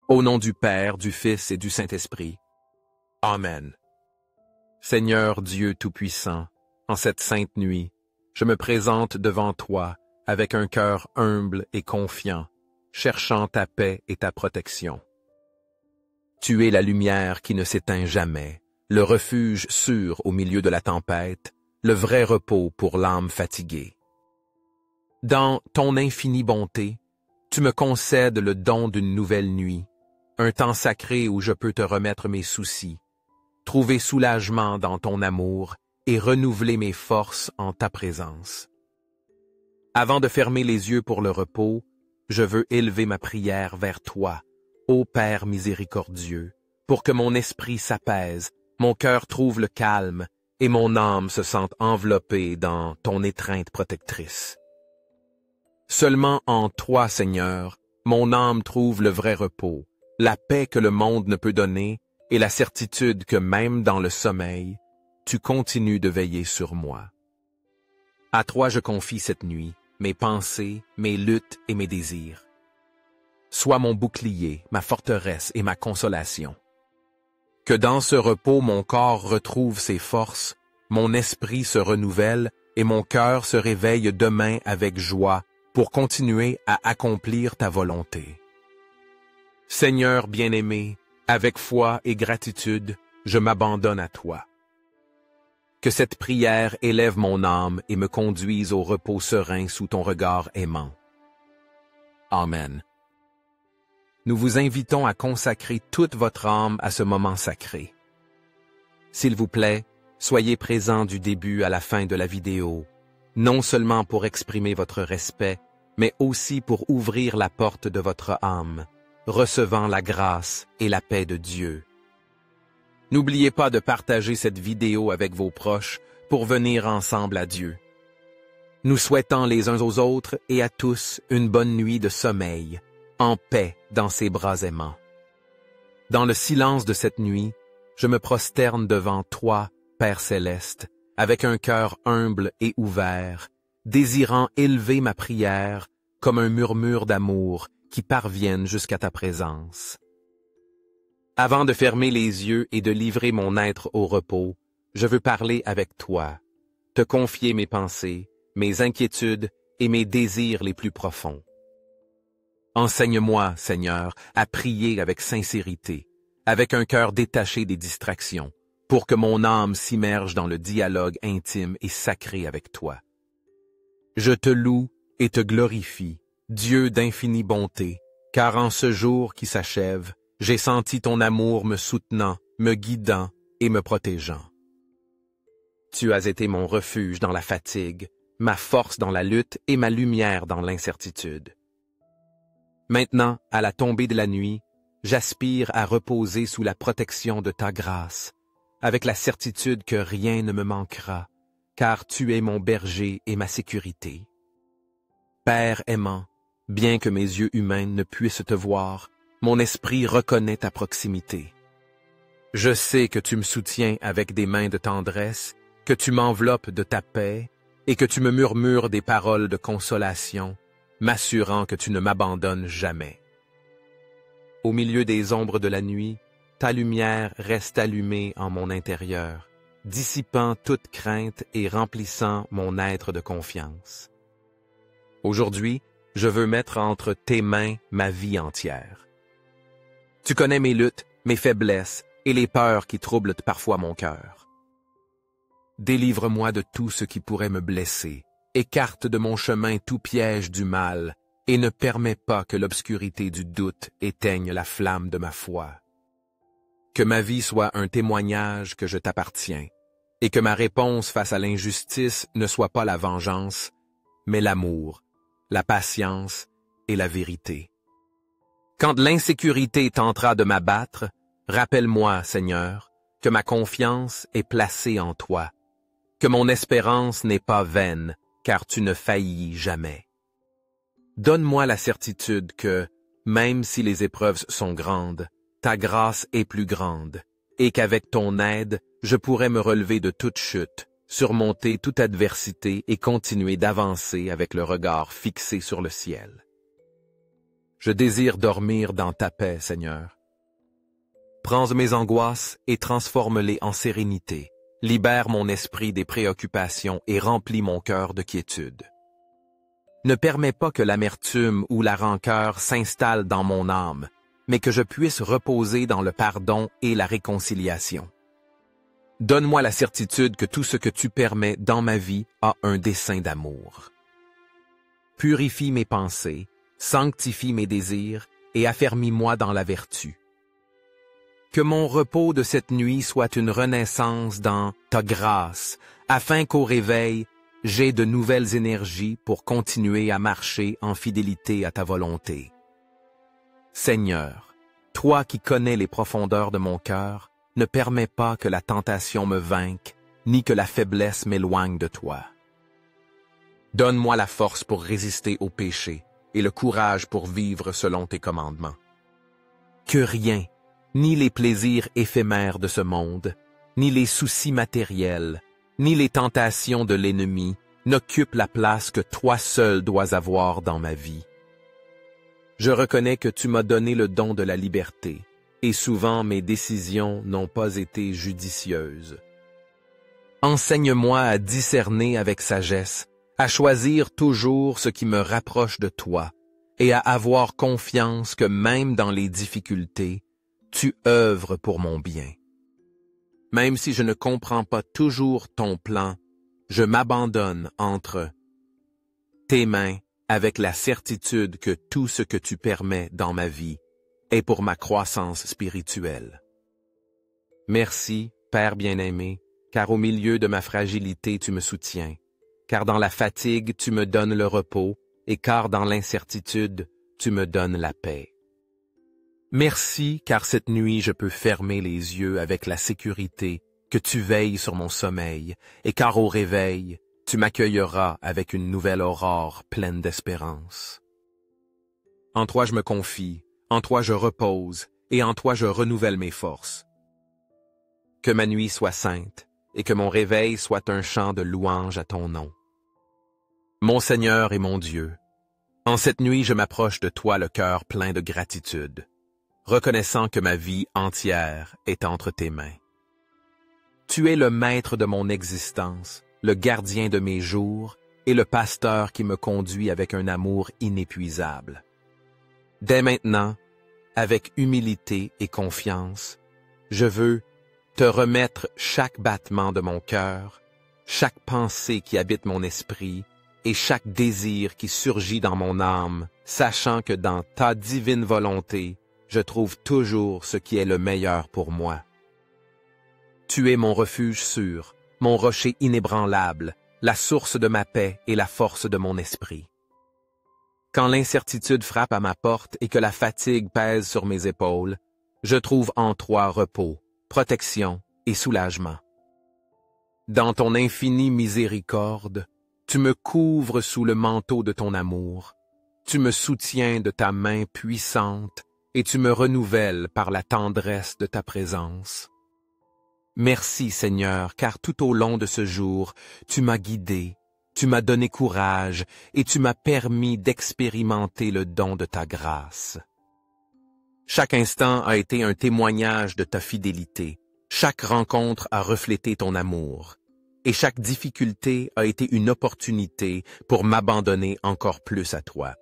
Au nom du Père, du Fils et du Saint-Esprit. Amen. Seigneur Dieu Tout-Puissant, en cette sainte nuit, je me présente devant toi avec un cœur humble et confiant, cherchant ta paix et ta protection. Tu es la lumière qui ne s'éteint jamais, le refuge sûr au milieu de la tempête, le vrai repos pour l'âme fatiguée. Dans ton infinie bonté, tu me concèdes le don d'une nouvelle nuit, un temps sacré où je peux te remettre mes soucis, trouver soulagement dans ton amour et renouveler mes forces en ta présence. Avant de fermer les yeux pour le repos, je veux élever ma prière vers toi, ô Père miséricordieux, pour que mon esprit s'apaise, mon cœur trouve le calme et mon âme se sente enveloppée dans ton étreinte protectrice. Seulement en toi, Seigneur, mon âme trouve le vrai repos, la paix que le monde ne peut donner et la certitude que même dans le sommeil, tu continues de veiller sur moi. À toi je confie cette nuit, mes pensées, mes luttes et mes désirs. Sois mon bouclier, ma forteresse et ma consolation. Que dans ce repos mon corps retrouve ses forces, mon esprit se renouvelle et mon cœur se réveille demain avec joie pour continuer à accomplir ta volonté. Seigneur bien-aimé, avec foi et gratitude, je m'abandonne à toi. Que cette prière élève mon âme et me conduise au repos serein sous ton regard aimant. Amen. Nous vous invitons à consacrer toute votre âme à ce moment sacré. S'il vous plaît, soyez présents du début à la fin de la vidéo, non seulement pour exprimer votre respect, mais aussi pour ouvrir la porte de votre âme, recevant la grâce et la paix de Dieu. N'oubliez pas de partager cette vidéo avec vos proches pour venir ensemble à Dieu. Nous souhaitons les uns aux autres et à tous une bonne nuit de sommeil, en paix dans ses bras aimants. Dans le silence de cette nuit, je me prosterne devant toi, Père céleste, avec un cœur humble et ouvert, désirant élever ma prière comme un murmure d'amour qui parviennent jusqu'à ta présence. Avant de fermer les yeux et de livrer mon être au repos, je veux parler avec toi, te confier mes pensées, mes inquiétudes et mes désirs les plus profonds. Enseigne-moi, Seigneur, à prier avec sincérité, avec un cœur détaché des distractions, pour que mon âme s'immerge dans le dialogue intime et sacré avec toi. Je te loue et te glorifie, Dieu d'infinie bonté, car en ce jour qui s'achève, j'ai senti ton amour me soutenant, me guidant et me protégeant. Tu as été mon refuge dans la fatigue, ma force dans la lutte et ma lumière dans l'incertitude. Maintenant, à la tombée de la nuit, j'aspire à reposer sous la protection de ta grâce, avec la certitude que rien ne me manquera, car tu es mon berger et ma sécurité. Père aimant, bien que mes yeux humains ne puissent te voir, mon esprit reconnaît ta proximité. Je sais que tu me soutiens avec des mains de tendresse, que tu m'enveloppes de ta paix et que tu me murmures des paroles de consolation, m'assurant que tu ne m'abandonnes jamais. Au milieu des ombres de la nuit, ta lumière reste allumée en mon intérieur, dissipant toute crainte et remplissant mon être de confiance. Aujourd'hui, je veux mettre entre tes mains ma vie entière. Tu connais mes luttes, mes faiblesses et les peurs qui troublent parfois mon cœur. Délivre-moi de tout ce qui pourrait me blesser, écarte de mon chemin tout piège du mal et ne permets pas que l'obscurité du doute éteigne la flamme de ma foi. Que ma vie soit un témoignage que je t'appartiens et que ma réponse face à l'injustice ne soit pas la vengeance, mais l'amour, la patience et la vérité. Quand l'insécurité tentera de m'abattre, rappelle-moi, Seigneur, que ma confiance est placée en toi, que mon espérance n'est pas vaine, car tu ne faillis jamais. Donne-moi la certitude que, même si les épreuves sont grandes, ta grâce est plus grande, et qu'avec ton aide, je pourrai me relever de toute chute, surmonter toute adversité et continuer d'avancer avec le regard fixé sur le ciel. Je désire dormir dans ta paix, Seigneur. Prends mes angoisses et transforme-les en sérénité. Libère mon esprit des préoccupations et remplis mon cœur de quiétude. Ne permets pas que l'amertume ou la rancœur s'installe dans mon âme, mais que je puisse reposer dans le pardon et la réconciliation. Donne-moi la certitude que tout ce que tu permets dans ma vie a un dessein d'amour. Purifie mes pensées, sanctifie mes désirs et affermis-moi dans la vertu. Que mon repos de cette nuit soit une renaissance dans ta grâce, afin qu'au réveil, j'ai de nouvelles énergies pour continuer à marcher en fidélité à ta volonté. Seigneur, toi qui connais les profondeurs de mon cœur, ne permets pas que la tentation me vainque, ni que la faiblesse m'éloigne de toi. Donne-moi la force pour résister au péché et le courage pour vivre selon tes commandements. Que rien, ni les plaisirs éphémères de ce monde, ni les soucis matériels, ni les tentations de l'ennemi n'occupent la place que toi seul dois avoir dans ma vie. Je reconnais que tu m'as donné le don de la liberté, et souvent mes décisions n'ont pas été judicieuses. Enseigne-moi à discerner avec sagesse, à choisir toujours ce qui me rapproche de toi, et à avoir confiance que même dans les difficultés, tu œuvres pour mon bien. Même si je ne comprends pas toujours ton plan, je m'abandonne entre tes mains avec la certitude que tout ce que tu permets dans ma vie est pour ma croissance spirituelle. Merci, Père bien-aimé, car au milieu de ma fragilité tu me soutiens, car dans la fatigue tu me donnes le repos, et car dans l'incertitude tu me donnes la paix. Merci, car cette nuit je peux fermer les yeux avec la sécurité que tu veilles sur mon sommeil, et car au réveil, tu m'accueilleras avec une nouvelle aurore pleine d'espérance. En toi je me confie, en toi je repose, et en toi je renouvelle mes forces. Que ma nuit soit sainte, et que mon réveil soit un chant de louange à ton nom. Mon Seigneur et mon Dieu, en cette nuit je m'approche de toi le cœur plein de gratitude, reconnaissant que ma vie entière est entre tes mains. Tu es le maître de mon existence, le gardien de mes jours et le pasteur qui me conduit avec un amour inépuisable. Dès maintenant, avec humilité et confiance, je veux te remettre chaque battement de mon cœur, chaque pensée qui habite mon esprit et chaque désir qui surgit dans mon âme, sachant que dans ta divine volonté, je trouve toujours ce qui est le meilleur pour moi. Tu es mon refuge sûr, mon rocher inébranlable, la source de ma paix et la force de mon esprit. Quand l'incertitude frappe à ma porte et que la fatigue pèse sur mes épaules, je trouve en toi repos, protection et soulagement. Dans ton infinie miséricorde, tu me couvres sous le manteau de ton amour, tu me soutiens de ta main puissante et tu me renouvelles par la tendresse de ta présence. Merci Seigneur, car tout au long de ce jour, tu m'as guidé, tu m'as donné courage et tu m'as permis d'expérimenter le don de ta grâce. Chaque instant a été un témoignage de ta fidélité, chaque rencontre a reflété ton amour, et chaque difficulté a été une opportunité pour m'abandonner encore plus à toi.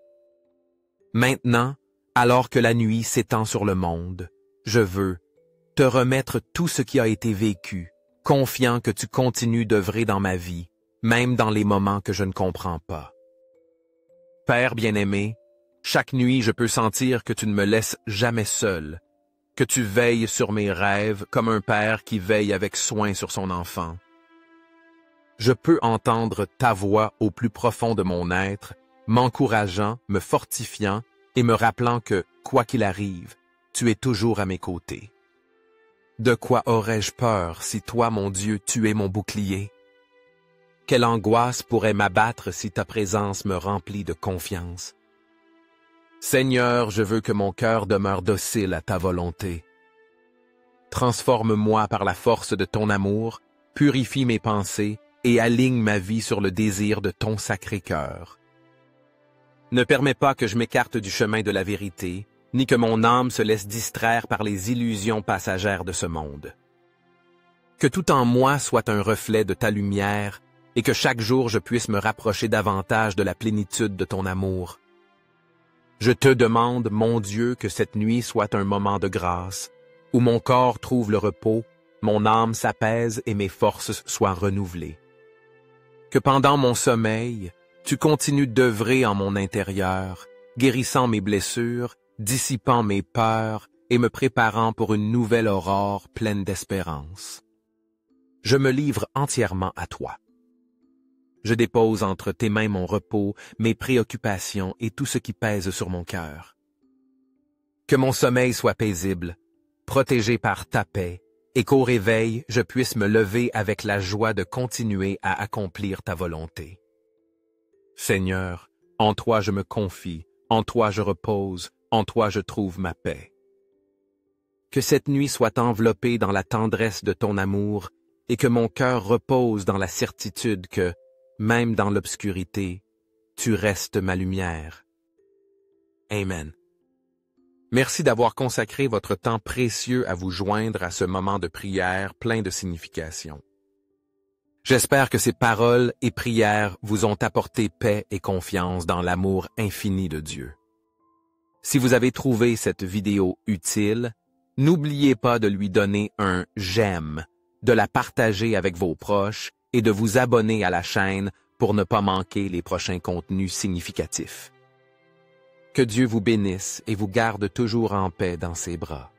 Maintenant, alors que la nuit s'étend sur le monde, je veux te remettre tout ce qui a été vécu, confiant que tu continues d'œuvrer dans ma vie, même dans les moments que je ne comprends pas. Père bien-aimé, chaque nuit je peux sentir que tu ne me laisses jamais seul, que tu veilles sur mes rêves comme un père qui veille avec soin sur son enfant. Je peux entendre ta voix au plus profond de mon être, m'encourageant, me fortifiant et me rappelant que, quoi qu'il arrive, tu es toujours à mes côtés. De quoi aurais-je peur si toi, mon Dieu, tu es mon bouclier? Quelle angoisse pourrait m'abattre si ta présence me remplit de confiance? Seigneur, je veux que mon cœur demeure docile à ta volonté. Transforme-moi par la force de ton amour, purifie mes pensées et aligne ma vie sur le désir de ton sacré cœur. Ne permets pas que je m'écarte du chemin de la vérité, ni que mon âme se laisse distraire par les illusions passagères de ce monde. Que tout en moi soit un reflet de ta lumière, et que chaque jour je puisse me rapprocher davantage de la plénitude de ton amour. Je te demande, mon Dieu, que cette nuit soit un moment de grâce, où mon corps trouve le repos, mon âme s'apaise et mes forces soient renouvelées. Que pendant mon sommeil, tu continues d'œuvrer en mon intérieur, guérissant mes blessures, dissipant mes peurs et me préparant pour une nouvelle aurore pleine d'espérance. Je me livre entièrement à toi. Je dépose entre tes mains mon repos, mes préoccupations et tout ce qui pèse sur mon cœur. Que mon sommeil soit paisible, protégé par ta paix, et qu'au réveil, je puisse me lever avec la joie de continuer à accomplir ta volonté. Seigneur, en toi je me confie, en toi je repose, en toi je trouve ma paix. Que cette nuit soit enveloppée dans la tendresse de ton amour et que mon cœur repose dans la certitude que, même dans l'obscurité, tu restes ma lumière. Amen. Merci d'avoir consacré votre temps précieux à vous joindre à ce moment de prière plein de signification. J'espère que ces paroles et prières vous ont apporté paix et confiance dans l'amour infini de Dieu. Si vous avez trouvé cette vidéo utile, n'oubliez pas de lui donner un « j'aime », de la partager avec vos proches et de vous abonner à la chaîne pour ne pas manquer les prochains contenus significatifs. Que Dieu vous bénisse et vous garde toujours en paix dans ses bras.